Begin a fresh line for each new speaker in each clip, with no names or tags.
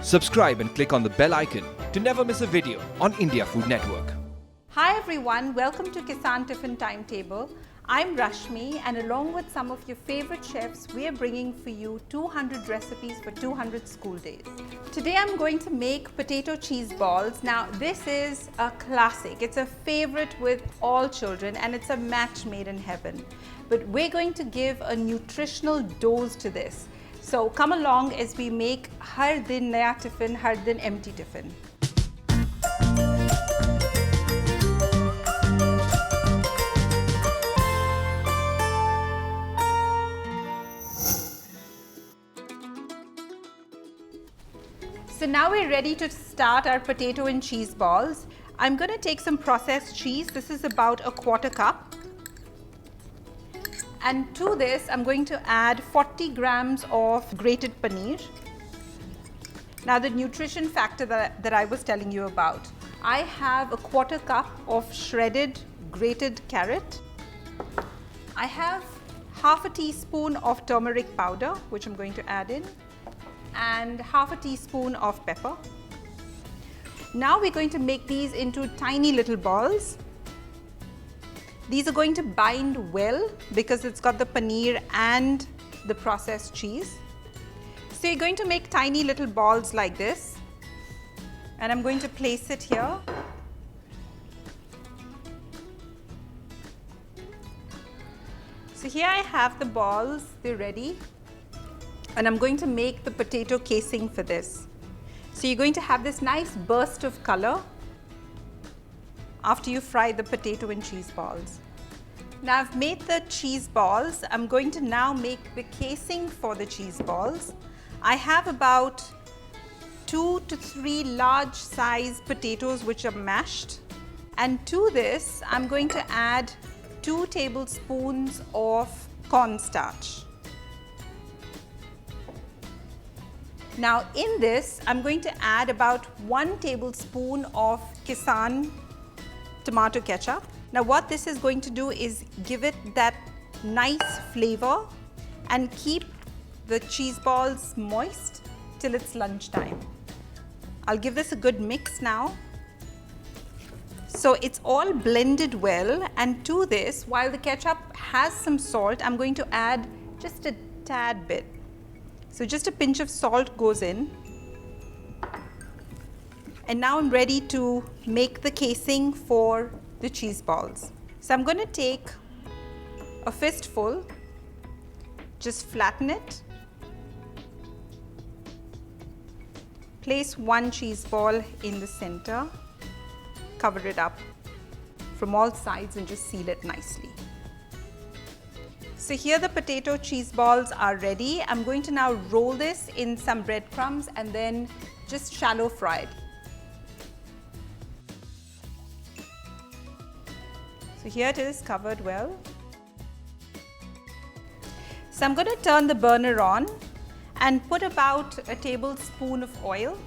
Subscribe and click on the bell icon to never miss a video on India Food Network.
Hi everyone, welcome to Kissan Tiffin Timetable. I'm Rashmi, and along with some of your favorite chefs, we are bringing for you 200 recipes for 200 school days. Today I'm going to make potato cheese balls. Now this is a classic. It's a favorite with all children and it's a match made in heaven. But we're going to give a nutritional dose to this. So come along as we make Har Din Naya Tiffin, Har Din Empty Tiffin. So now we're ready to start our potato and cheese balls. I'm going to take some processed cheese. This is about a quarter cup. And to this, I'm going to add 40 grams of grated paneer. Now the nutrition factor that I was telling you about. I have a quarter cup of shredded grated carrot. I have half a teaspoon of turmeric powder, which I'm going to add in, and half a teaspoon of pepper. Now we're going to make these into tiny little balls. These are going to bind well because it's got the paneer and the processed cheese. So you're going to make tiny little balls like this, and I'm going to place it here. So here I have the balls, they're ready. And I'm going to make the potato casing for this. So you're going to have this nice burst of color after you fry the potato and cheese balls. Now I've made the cheese balls. I'm going to now make the casing for the cheese balls. I have about 2 to 3 large size potatoes which are mashed. And to this, I'm going to add 2 tablespoons of cornstarch. Now in this, I'm going to add about 1 tablespoon of Kissan Tomato Ketchup. Now what this is going to do is give it that nice flavor and keep the cheese balls moist till it's lunchtime. I'll give this a good mix now. So it's all blended well, and to this, while the ketchup has some salt, I'm going to add just a tad bit. So just a pinch of salt goes in. And now I'm ready to make the casing for the cheese balls. So I'm going to take a fistful, just flatten it, place 1 cheese ball in the center, cover it up from all sides and just seal it nicely. So here the potato cheese balls are ready. I'm going to now roll this in some breadcrumbs and then just shallow fry it. So here it is covered well. So I'm going to turn the burner on and put about a tablespoon of oil.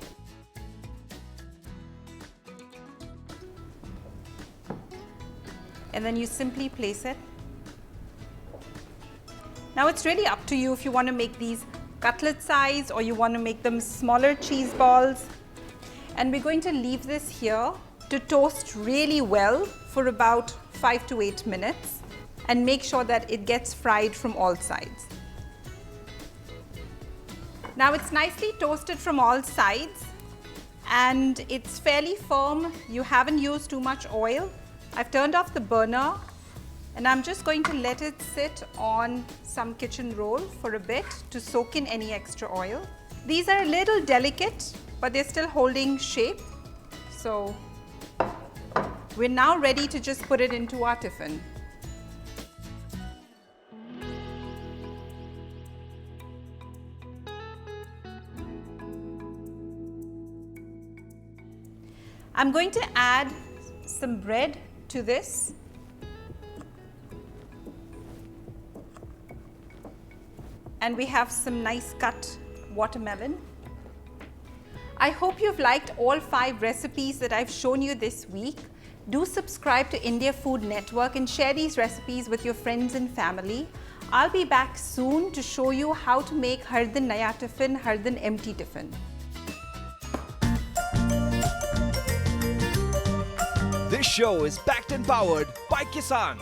And then you simply place it. Now it's really up to you if you want to make these cutlet size or you want to make them smaller cheese balls. And we're going to leave this here to toast really well for about 5 to 8 minutes and make sure that it gets fried from all sides. Now it's nicely toasted from all sides and it's fairly firm. You haven't used too much oil. I've turned off the burner. And I'm just going to let it sit on some kitchen roll for a bit to soak in any extra oil. These are a little delicate, but they're still holding shape. So we're now ready to just put it into our tiffin. I'm going to add some bread to this. And we have some nice cut watermelon. I hope you've liked all 5 recipes that I've shown you this week. Do subscribe to India Food Network and share these recipes with your friends and family. I'll be back soon to show you how to make Har Din Naya Tiffin, Har Din Empty Tiffin.
This show is backed and powered by Kissan.